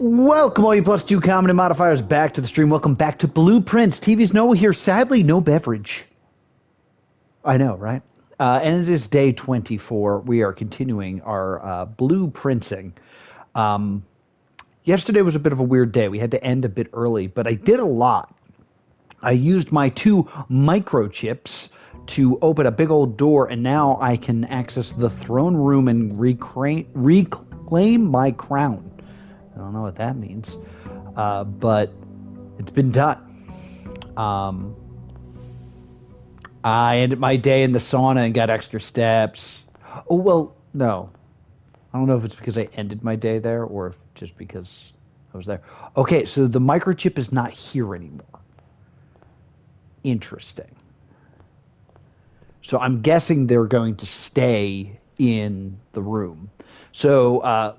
Welcome, all you plus two comedy modifiers, back to the stream. Welcome back to Blueprints. TV's Noah here. Sadly, no beverage. I know, right? And it is day 24. We are continuing our blueprinting. Yesterday was a bit of a weird day. We had to end a bit early, but I did a lot. I used my 2 microchips to open a big old door, and now I can access the throne room and reclaim my crown. I don't know what that means, but it's been done. I ended my day in the sauna and got extra steps. Oh, well, no. I don't know if it's because I ended my day there or if just because I was there. Okay, so the microchip is not here anymore. Interesting. So I'm guessing they're going to stay in the room. So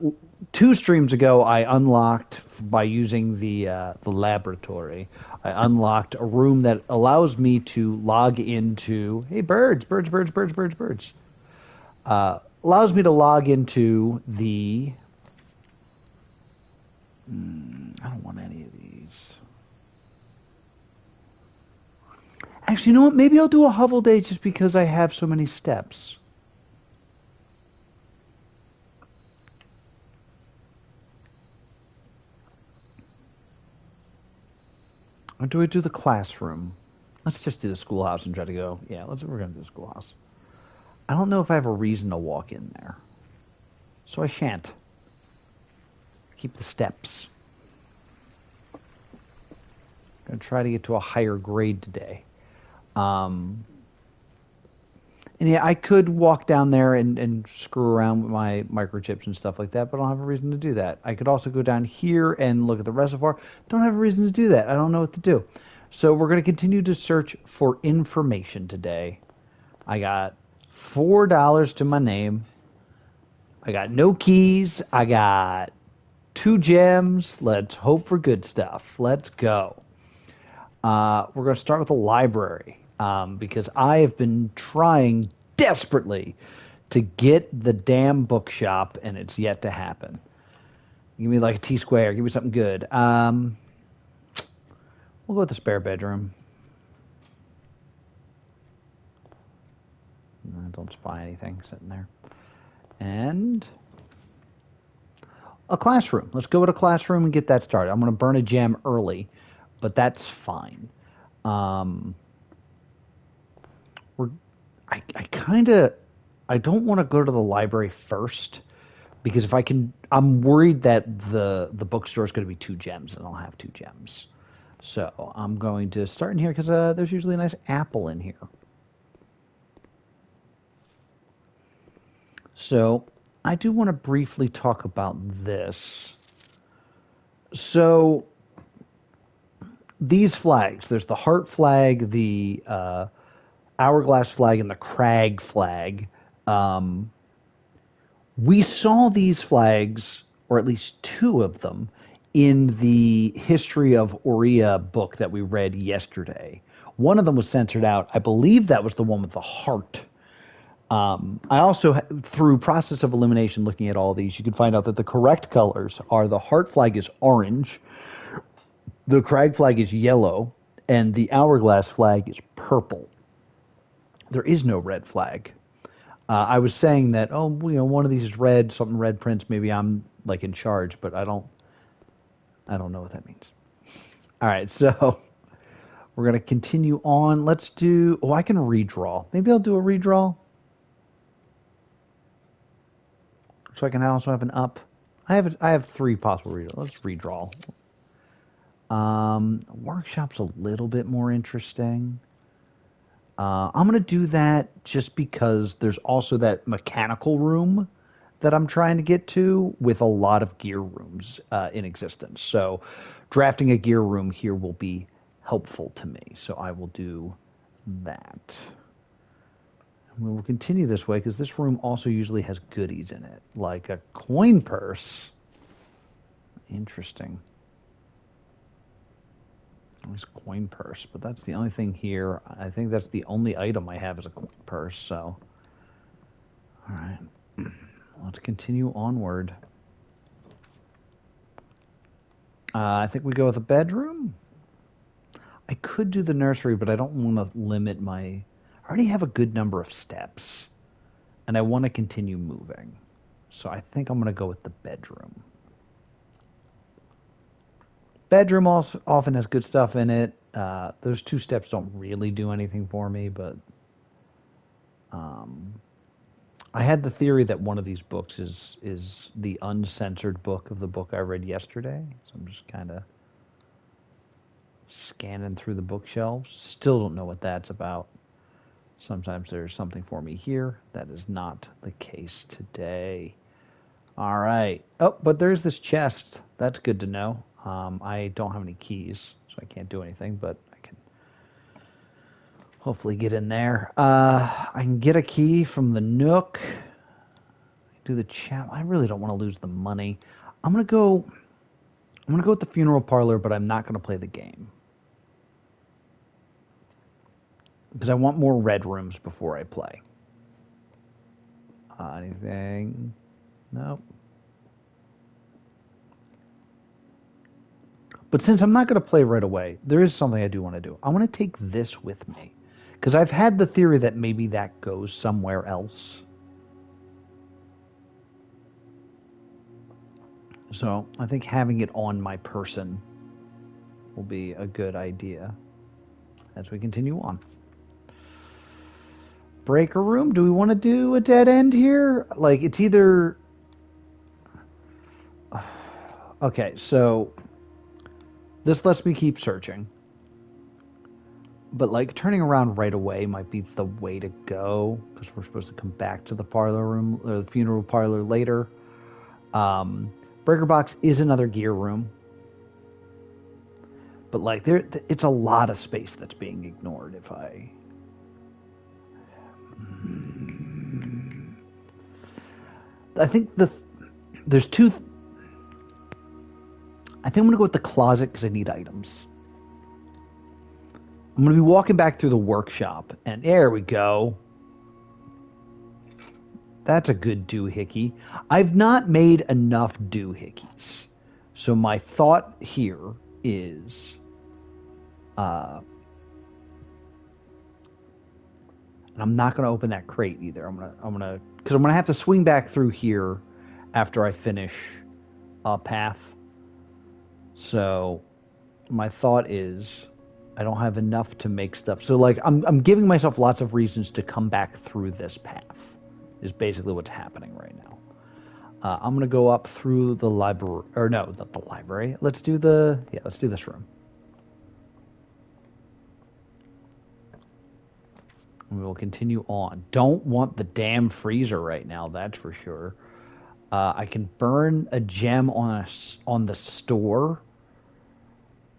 2 streams ago, I unlocked, by using the laboratory, I unlocked a room that allows me to log into, hey, birds. Allows me to log into the, I don't want any of these. Actually, you know what? Maybe I'll do a hovel day just because I have so many steps. Or do I do the classroom? Let's just do the schoolhouse and try to go. Yeah, we're going to do the schoolhouse. I don't know if I have a reason to walk in there. So I shan't. Keep the steps. Going to try to get to a higher grade today. And yeah, I could walk down there and screw around with my microchips and stuff like that, but I don't have a reason to do that. I could also go down here and look at the reservoir. Don't have a reason to do that. I don't know what to do. So we're going to continue to search for information today. I got $4 to my name. I got no keys. I got 2 gems. Let's hope for good stuff. Let's go. We're going to start with the library. Because I have been trying desperately to get the damn bookshop, and it's yet to happen. Give me like a T-square. Give me something good. We'll go with the spare bedroom. Don't spy anything sitting there. And a classroom. Let's go with a classroom and get that started. I'm going to burn a gem early, but that's fine. I don't want to go to the library first because if I can, I'm worried that the bookstore is going to be 2 gems and I'll have 2 gems. So I'm going to start in here because there's usually a nice apple in here. So I do want to briefly talk about this. So these flags, there's the heart flag, the hourglass flag, and the crag flag. We saw these flags, or at least 2 of them, in the History of Aurea book that we read yesterday. One of them was censored out. I believe that was the one with the heart. I also, through process of elimination, looking at all these, you can find out that the correct colors are the heart flag is orange, the crag flag is yellow, and the hourglass flag is purple. There is no red flag. I was saying that, one of these is red, something red prints, maybe I'm like in charge, but I don't know what that means. All right, so we're going to continue on. Let's do, I can redraw. Maybe I'll do a redraw. So I can also have an up. I have 3 possible redraws. Let's redraw. Workshop's a little bit more interesting. I'm going to do that just because there's also that mechanical room that I'm trying to get to with a lot of gear rooms in existence. So drafting a gear room here will be helpful to me. So I will do that. And we will continue this way because this room also usually has goodies in it, like a coin purse. Interesting. Nice coin purse, but that's the only thing here. I think that's the only item I have is a coin purse, so. All right. Let's continue onward. I think we go with a bedroom. I could do the nursery, but I don't want to limit my... I already have a good number of steps, and I want to continue moving. So I think I'm going to go with the bedroom. Bedroom also often has good stuff in it. Those 2 steps don't really do anything for me, but I had the theory that one of these books is the uncensored book of the book I read yesterday. So I'm just kind of scanning through the bookshelves. Still don't know what that's about. Sometimes there's something for me here. That is not the case today. All right. Oh, but there's this chest. That's good to know. I don't have any keys, so I can't do anything, but I can hopefully get in there. I can get a key from the Nook. Do the chat. I really don't want to lose the money. I'm gonna go with the funeral parlor, but I'm not gonna play the game because I want more red rooms before I play. Anything? Nope. But since I'm not going to play right away, there is something I do want to do. I want to take this with me because I've had the theory that maybe that goes somewhere else. So I think having it on my person will be a good idea as we continue on. Breaker room. Do we want to do a dead end here? Like, it's either... Okay, so this lets me keep searching. But, like, turning around right away might be the way to go because we're supposed to come back to the parlor room or the funeral parlor later. Breaker box is another gear room. But, like, it's a lot of space that's being ignored if I... I think there's 2... I think I'm going to go with the closet because I need items. I'm going to be walking back through the workshop, and there we go. That's a good doohickey. I've not made enough doohickeys. So my thought here is... and I'm not going to open that crate either. I'm gonna because I'm gonna have to swing back through here after I finish a path. So my thought is I don't have enough to make stuff. So like I'm giving myself lots of reasons to come back through this path. Is basically what's happening right now. I'm gonna go up through the library, or no, not the library. Let's do this room. And we will continue on. Don't want the damn freezer right now, that's for sure. I can burn a gem on the store.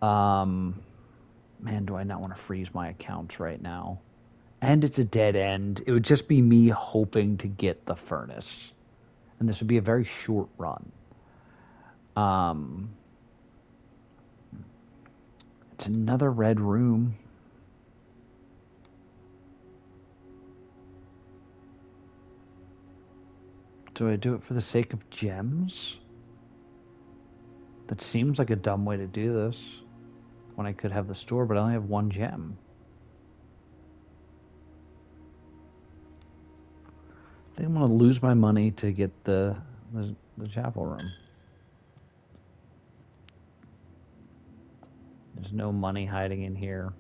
Man, do I not want to freeze my accounts right now? And it's a dead end. It would just be me hoping to get the furnace. And this would be a very short run. It's another red room. Do I do it for the sake of gems? That seems like a dumb way to do this. When I could have the store, but I only have 1 gem. I think I'm going to lose my money to get the chapel room. There's no money hiding in here.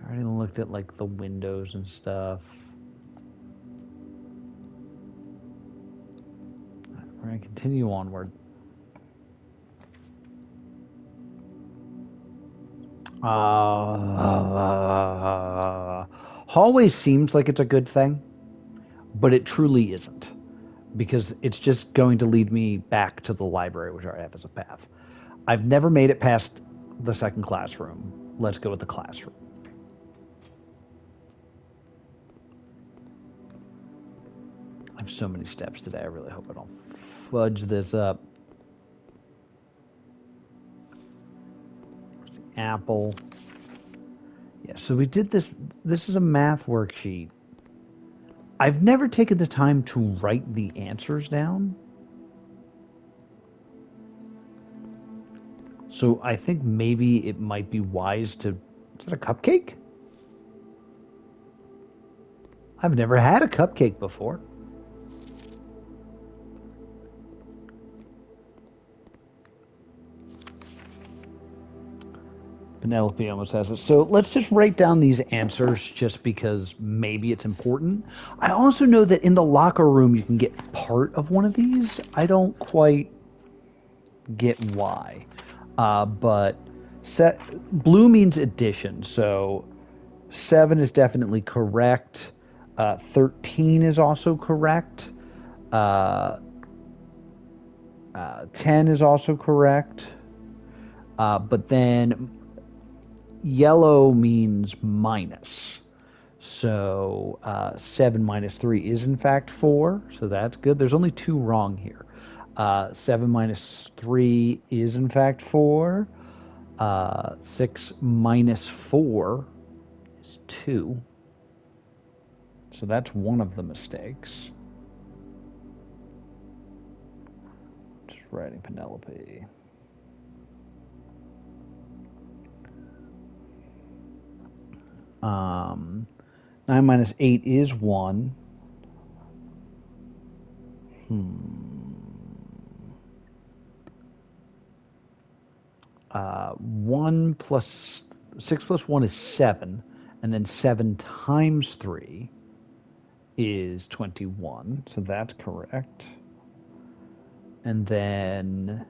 I already looked at like the windows and stuff. We're going to continue onward. Hallway seems like it's a good thing, but it truly isn't. Because it's just going to lead me back to the library, which I have as a path. I've never made it past the second classroom. Let's go with the classroom. I have so many steps today. I really hope I don't fudge this up. Apple. Yeah, so we did this. This is a math worksheet. I've never taken the time to write the answers down. So I think maybe it might be wise to... Is that a cupcake? I've never had a cupcake before. Penelope almost has it. So let's just write down these answers just because maybe it's important. I also know that in the locker room you can get part of one of these. I don't quite get why. But blue means addition. So 7 is definitely correct. 13 is also correct. 10 is also correct. But then yellow means minus. So 7 minus 3 is in fact 4. So that's good. There's only 2 wrong here. 7 minus 3 is in fact 4. 6 minus 4 is 2. So that's one of the mistakes. Just writing Penelope. Um, 9 minus 8 is 1. 1 plus 6 plus 1 is 7, and then 7 times 3 is 21, so that's correct. And then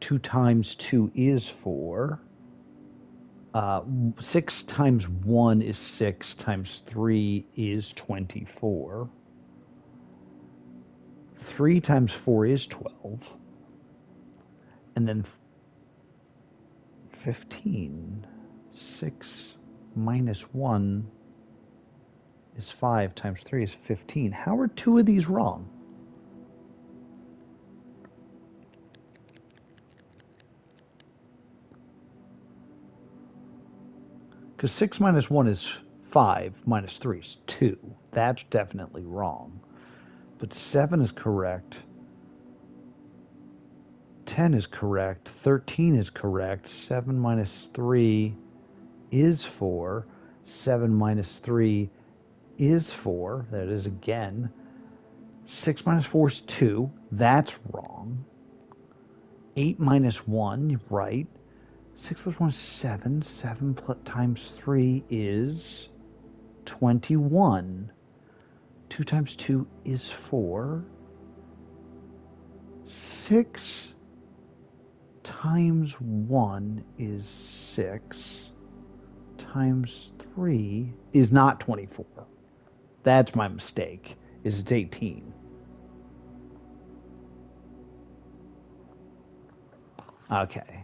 2 times 2 is 4. 6 times 1 is 6, times 3 is 24. 3 times 4 is 12. And then 15. 6 minus 1 is 5, times 3 is 15. How are 2 of these wrong? Because 6 minus 1 is 5, minus 3 is 2. That's definitely wrong. But 7 is correct. 10 is correct. 13 is correct. 7 minus 3 is 4. 7 minus 3 is 4. That is again. 6 minus 4 is 2. That's wrong. 8 minus 1, right. 6 plus 1 is 7. 7 times 3 is 21. 2 times 2 is 4. 6 times 1 is 6. Times 3 is not 24. That's my mistake, is it's 18. Okay.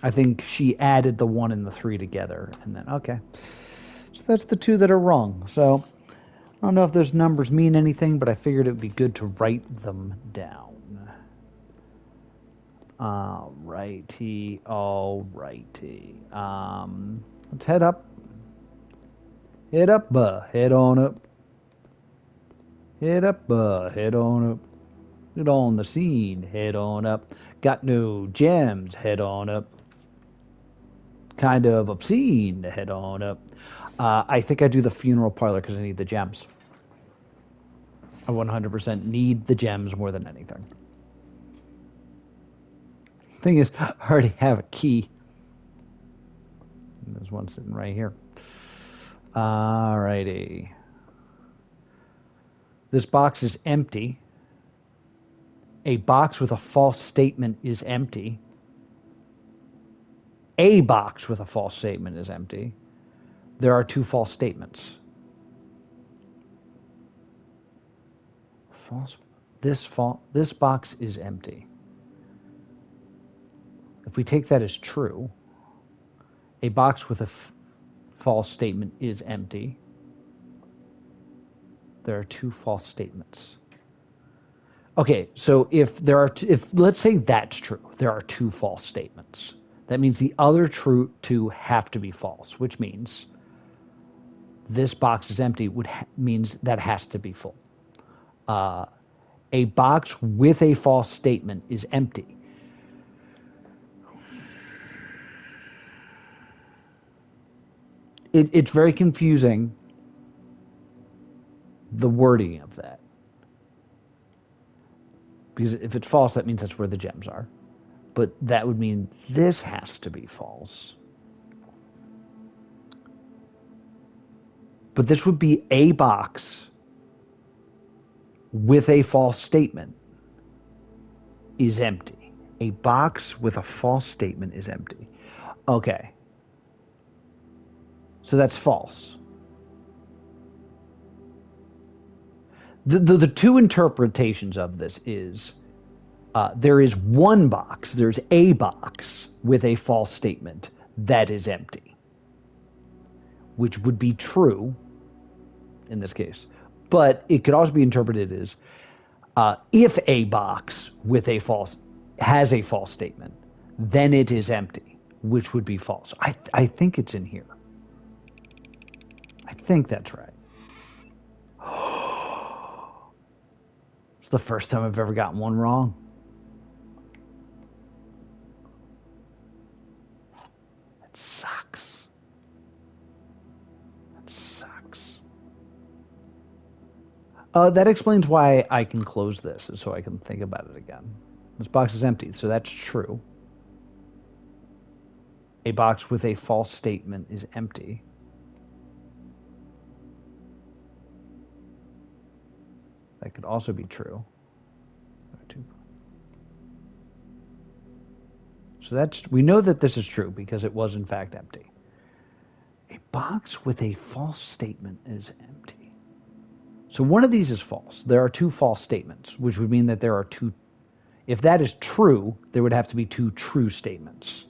I think she added the 1 and the 3 together, and then, okay. So that's the 2 that are wrong. So I don't know if those numbers mean anything, but I figured it would be good to write them down. Alrighty. Let's head up. Head up, head on up. Head up, head on up. Get on the scene, head on up. Got no gems, head on up. Kind of obscene, head on up. I think I do the funeral parlor because I need the gems. I 100% need the gems more than anything. Thing is, I already have a key. There's one sitting right here. Alrighty. This box is empty. A box with a false statement is empty. A box with a false statement is empty. There are 2 false statements. False. This box is empty. If we take that as true, a box with a false statement is empty. There are 2 false statements. Okay, so if let's say that's true, there are 2 false statements. That means the other 2 have to be false, which means this box is empty means that has to be full. A box with a false statement is empty. It's very confusing, the wording of that. Because if it's false, that means that's where the gems are. But that would mean this has to be false. But this would be a box with a false statement is empty. A box with a false statement is empty. Okay. So that's false. The two interpretations of this is there is one box, there's a box with a false statement that is empty, which would be true in this case. But it could also be interpreted as if a box with a false has a false statement, then it is empty, which would be false. I think it's in here. I think that's right. It's the first time I've ever gotten one wrong. It sucks. It sucks. That explains why I can close this, so I can think about it again. This box is empty, so that's true. A box with a false statement is empty. That could also be true. So we know that this is true because it was in fact empty. A box with a false statement is empty. So one of these is false. There are two false statements, which would mean that there are two. If that is true, there would have to be two true statements.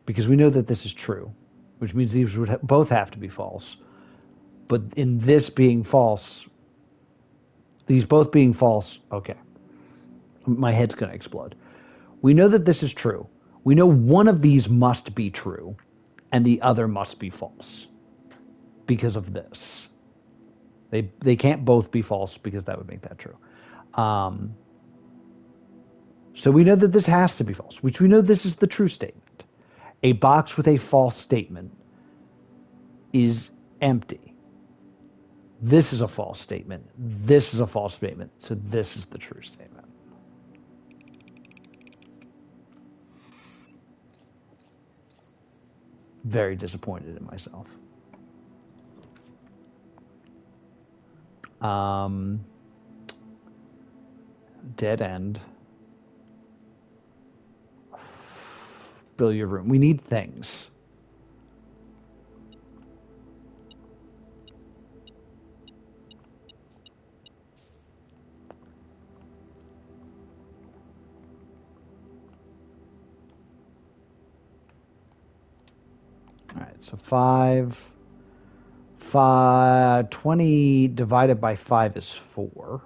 Because we know that this is true, which means these would both have to be false. But in this being false, these both being false, okay. My head's going to explode. We know that this is true. We know one of these must be true, and the other must be false because of this. They can't both be false because that would make that true. So we know that this has to be false, which we know this is the true statement. A box with a false statement is empty. This is a false statement. This is a false statement. So this is the true statement. Very disappointed in myself. Dead end. Billiard room. We need things. All right, so 20 divided by 5 is 4.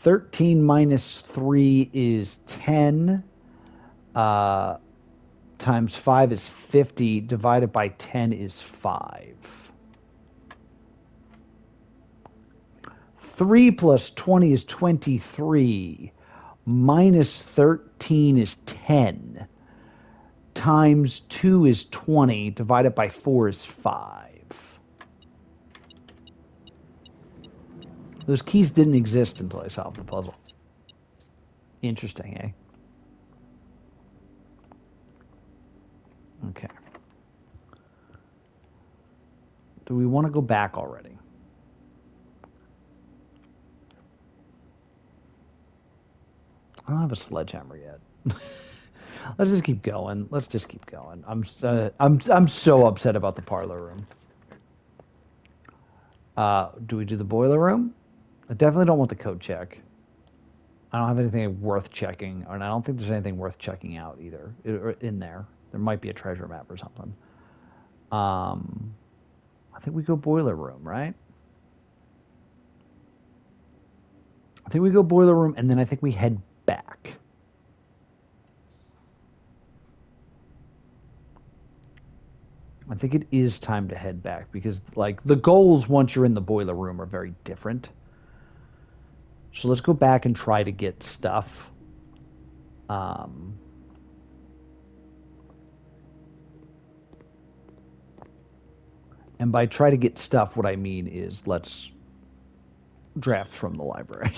$13 minus 3 is 10. Times 5 is 50. Divided by 10 is 5. 3 plus 20 is 23. Minus 13 is 10. Times 2 is 20. Divided by 4 is 5. Those keys didn't exist until I solved the puzzle. Interesting, eh? Okay. Do we want to go back already? I don't have a sledgehammer yet. Let's just keep going. Let's just keep going. I'm so upset about the parlor room. Do we do the boiler room? I definitely don't want the code check. I don't have anything worth checking, and I don't think there's anything worth checking out either in there. There might be a treasure map or something. I think we go boiler room, right? I think we go boiler room, and then I think we head back. I think it is time to head back because, like, the goals once you're in the boiler room are very different. So let's go back and try to get stuff. And by try to get stuff, what I mean is let's draft from the library.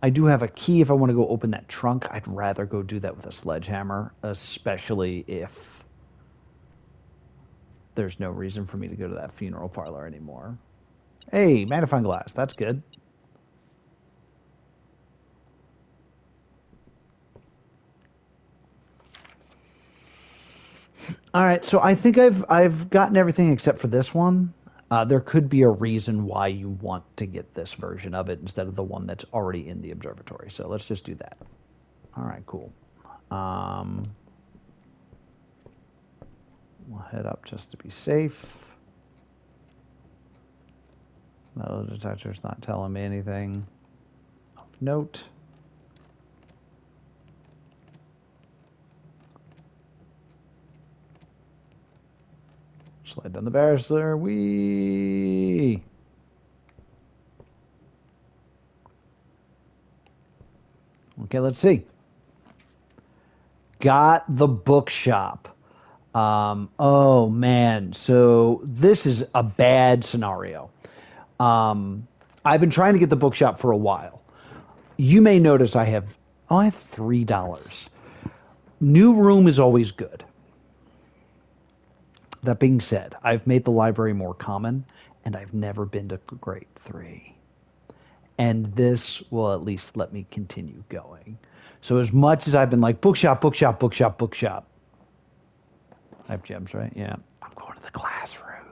I do have a key if I want to go open that trunk. I'd rather go do that with a sledgehammer, especially if there's no reason for me to go to that funeral parlor anymore. Hey, magnifying glass. That's good. All right, so I think I've gotten everything except for this one. There could be a reason why you want to get this version of it instead of the one that's already in the observatory. So let's just do that. All right, cool. We'll head up just to be safe. No, the detector's not telling me anything of note. Slide down the banister. Whee! Okay, let's see. Got the bookshop. Oh man, so this is a bad scenario. I've been trying to get the bookshop for a while. You may notice I have $3. New room is always good. That being said, I've made the library more common, and I've never been to grade 3. And this will at least let me continue going. So as much as I've been like, bookshop, bookshop, bookshop, bookshop. I have gems, right? Yeah. I'm going to the classroom.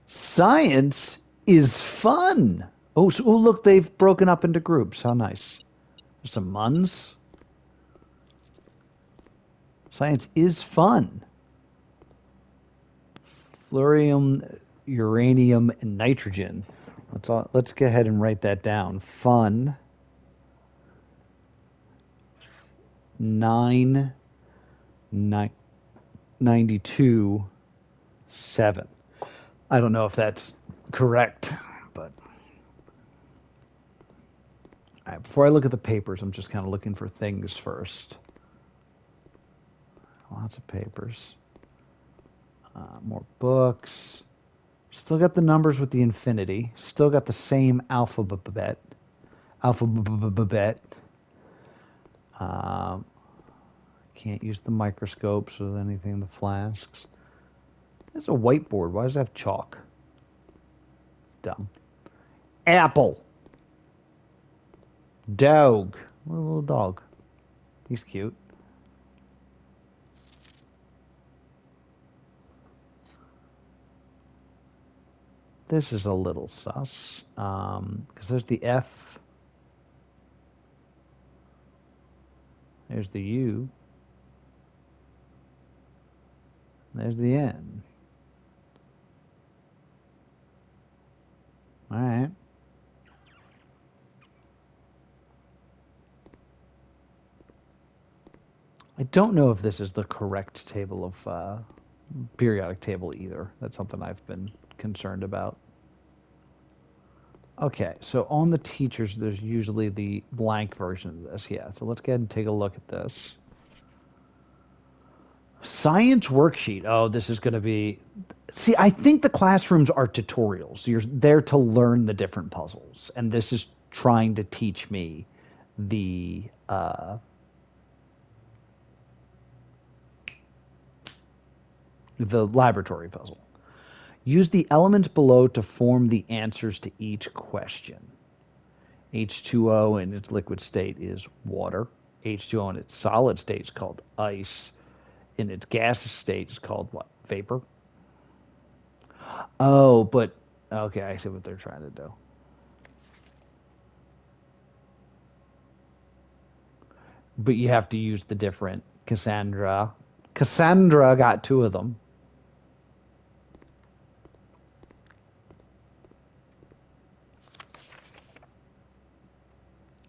Science is fun. Oh, look, they've broken up into groups. How nice. There's some muns. Science is fun. Fluorium, uranium, and nitrogen. Let's go ahead and write that down. Fun. 992 7. I don't know if that's correct, but all right, before I look at the papers, I'm just kind of looking for things first. Lots of papers. More books. Still got the numbers with the infinity. Still got the same alphabet. Alphabet. Can't use the microscopes with anything in the flasks. There's a whiteboard. Why does it have chalk? It's dumb. Apple. Dog. What a little dog. He's cute. This is a little sus. Because there's the F. There's the U. There's the N. All right. I don't know if this is the correct table of periodic table either. That's something I've been concerned about. Okay, so on the teachers, there's usually the blank version of this. Yeah, so let's go ahead and take a look at this. Science worksheet. Oh, this is going to be... See, I think the classrooms are tutorials. You're there to learn the different puzzles. And this is trying to teach me the... the laboratory puzzle. Use the elements below to form the answers to each question. H2O in its liquid state is water. H2O in its solid state is called ice. In its gaseous state is called what? Vapor? Oh, but... Okay, I see what they're trying to do. But you have to use the different Cassandra Cassandra got 2 of them.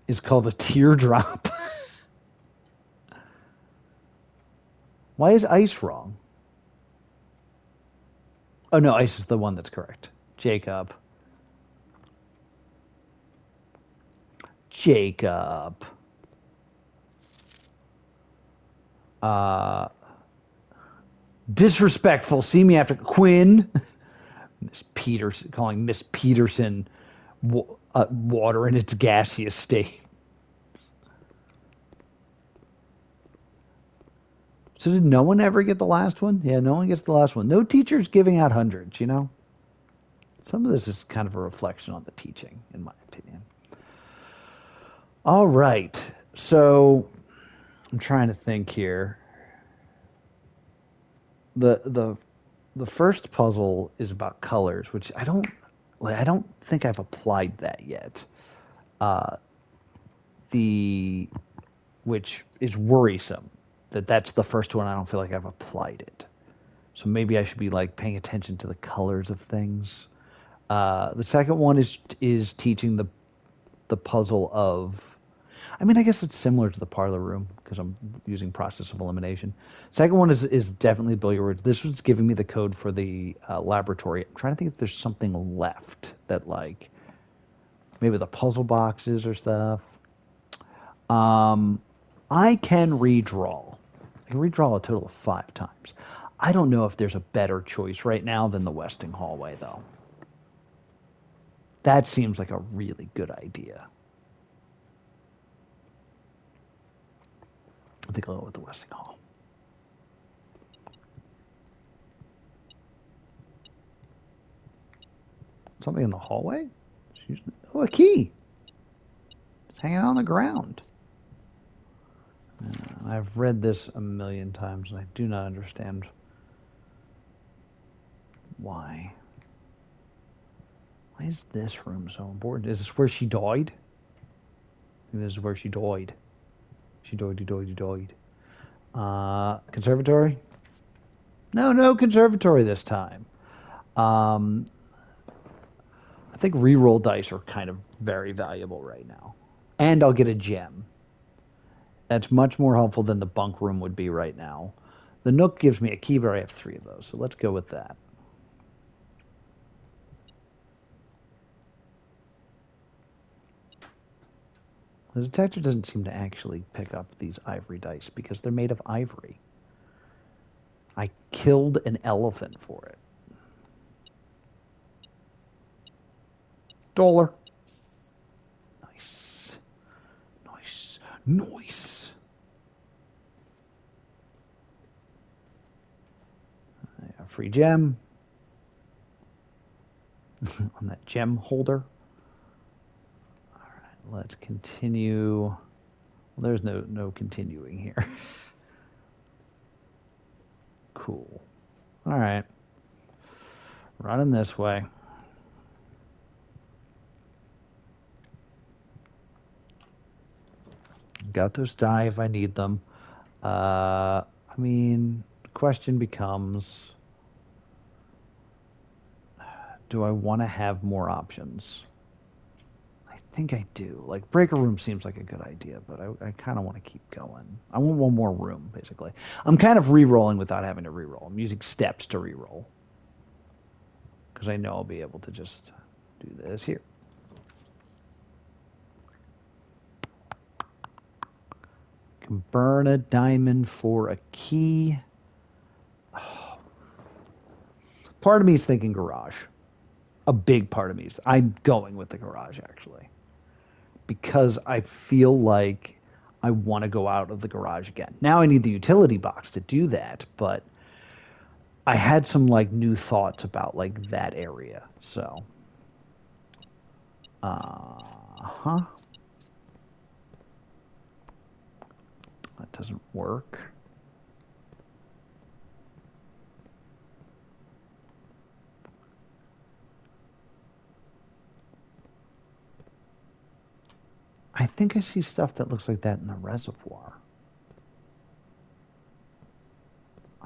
It's called a teardrop. Why is ice wrong? Oh, no, ice is the one that's correct. Jacob. Jacob. Disrespectful. See me after Quinn. Miss Peterson, calling Miss Peterson water in its gaseous state. So did no one ever get the last one? Yeah, no one gets the last one. No teacher's giving out hundreds, you know? Some of this is kind of a reflection on the teaching, in my opinion. All right. So I'm trying to think here. The first puzzle is about colors, which I don't think I've applied that yet. Which is worrisome that's the first one. I don't feel like I've applied it. So maybe I should be like paying attention to the colors of things. The second one is teaching the puzzle of. I mean, I guess it's similar to the parlor room because I'm using process of elimination. Second one is definitely billiards. This one's giving me the code for the laboratory. I'm trying to think if there's something left that like maybe the puzzle boxes or stuff. I can redraw. I can redraw a total of 5 times. I don't know if there's a better choice right now than the Westing hallway, though. That seems like a really good idea. I think I'll go with the Westing hall. Something in the hallway? Oh, a key. It's hanging on the ground. I've read this a million times, and I do not understand why. Why is this room so important? Is this where she died? Maybe this is where she died. She died. Conservatory? No conservatory this time. I think reroll dice are kind of very valuable right now. And I'll get a gem. That's much more helpful than the bunk room would be right now. The Nook gives me a key, but I have 3 of those, so let's go with that. The detector doesn't seem to actually pick up these ivory dice because they're made of ivory. I killed an elephant for it. $1. Nice. A free gem on that gem holder. All right, let's continue. Well, there's no continuing here. Cool. All right. Running this way. Got those die if I need them. I mean, the question becomes, do I want to have more options? I think I do. Like, breaker room seems like a good idea, but I kind of want to keep going. I want one more room, basically. I'm kind of re-rolling without having to re-roll. I'm using steps to re-roll. Because I know I'll be able to just do this here. Can burn a diamond for a key. Oh. Part of me is thinking garage. A big part of me is. I'm going with the garage, actually. Because I feel like I want to go out of the garage again. Now I need the utility box to do that, but I had some like new thoughts about like that area. So, that doesn't work. I think I see stuff that looks like that in the reservoir.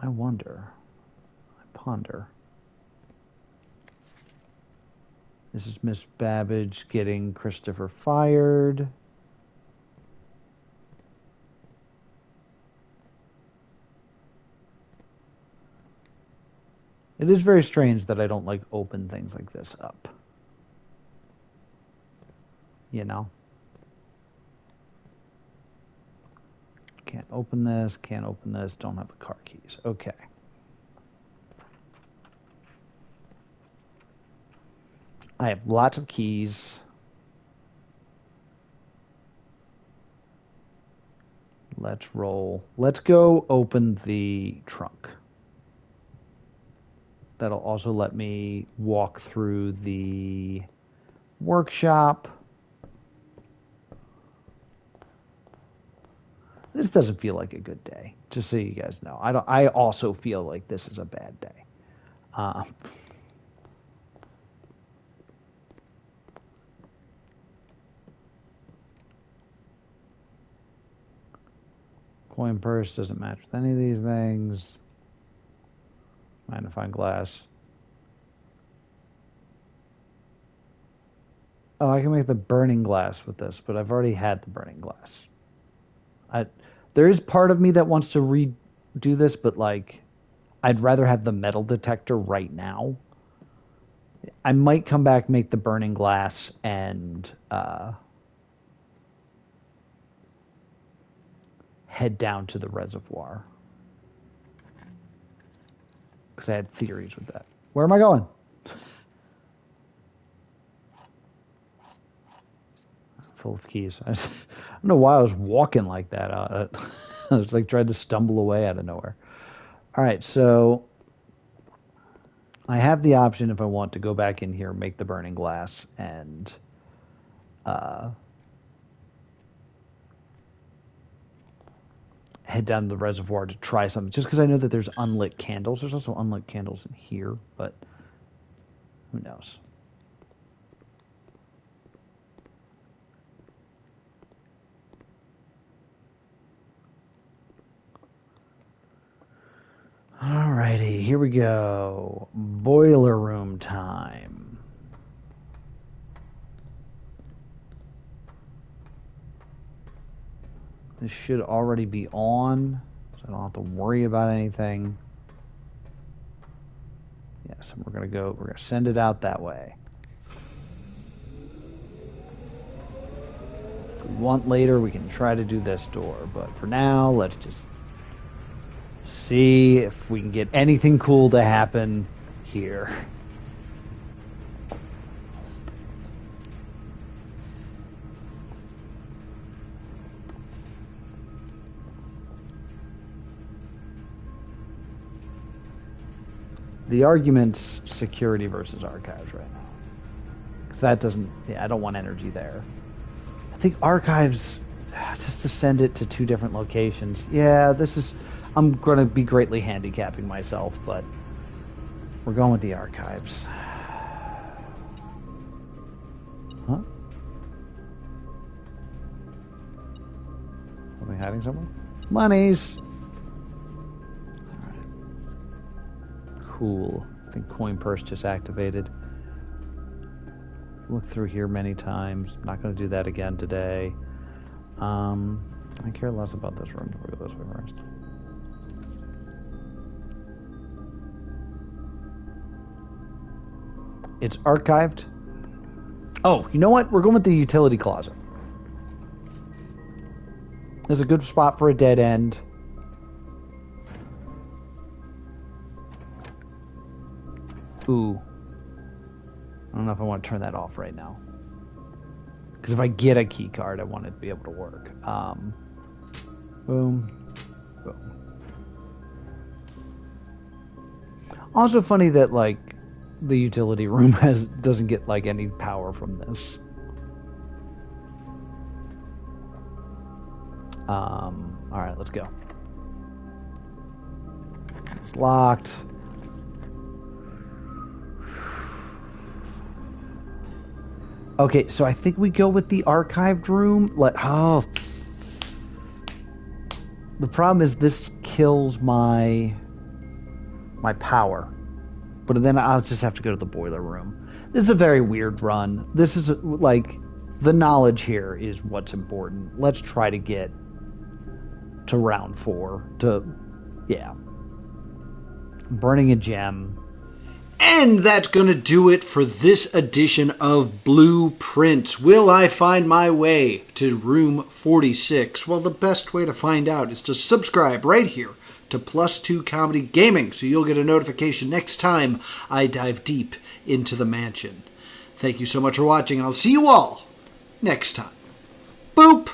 I wonder. I ponder. This is Miss Babbage getting Christopher fired. It is very strange that I don't like open things like this up. You know? Can't open this, don't have the car keys. Okay. I have lots of keys. Let's roll. Let's go open the trunk. That'll also let me walk through the workshop. This doesn't feel like a good day, just so you guys know. I also feel like this is a bad day. Coin purse doesn't match with any of these things. Magnifying glass. Oh, I can make the burning glass with this, but I've already had the burning glass. There is part of me that wants to redo this, but like, I'd rather have the metal detector right now. I might come back, make the burning glass, and head down to the reservoir. Because I had theories with that. Where am I going? Full of keys. I don't know why I was walking like that. I was like trying to stumble away out of nowhere. All right, so I have the option if I want to go back in here, make the burning glass, and head down to the reservoir to try something. Just because I know that there's unlit candles. There's also unlit candles in here, but who knows? Alrighty, here we go. Boiler room time. This should already be on, so I don't have to worry about anything. Yes, we're gonna send it out that way. If we want later, we can try to do this door, but for now, let's just see if we can get anything cool to happen here. The argument's security versus archives right now. Because that doesn't, I don't want energy there. I think archives, just to send it to 2 different locations. Yeah, I'm going to be greatly handicapping myself, but we're going with the archives. Huh? Something hiding somewhere? Monies! Alright. Cool. I think coin purse just activated. Looked through here many times. Not going to do that again today. I care less about this room before we go this way first. It's archived. Oh, you know what? We're going with the utility closet. There's a good spot for a dead end. Ooh. I don't know if I want to turn that off right now. Because if I get a key card, I want it to be able to work. Boom. Boom. Also funny that, like, the utility room doesn't get, like, any power from this. Alright, let's go. It's locked. Okay, so I think we go with the archived room. The problem is this kills my my power. But then I'll just have to go to the boiler room. This is a very weird run. This is like, the knowledge here is what's important. Let's try to get to round 4. Burning a gem. And that's going to do it for this edition of Blueprints. Will I find my way to room 46? Well, the best way to find out is to subscribe right here to +2 Comedy Gaming, so you'll get a notification next time I dive deep into the mansion. Thank you so much for watching, and I'll see you all next time. Boop!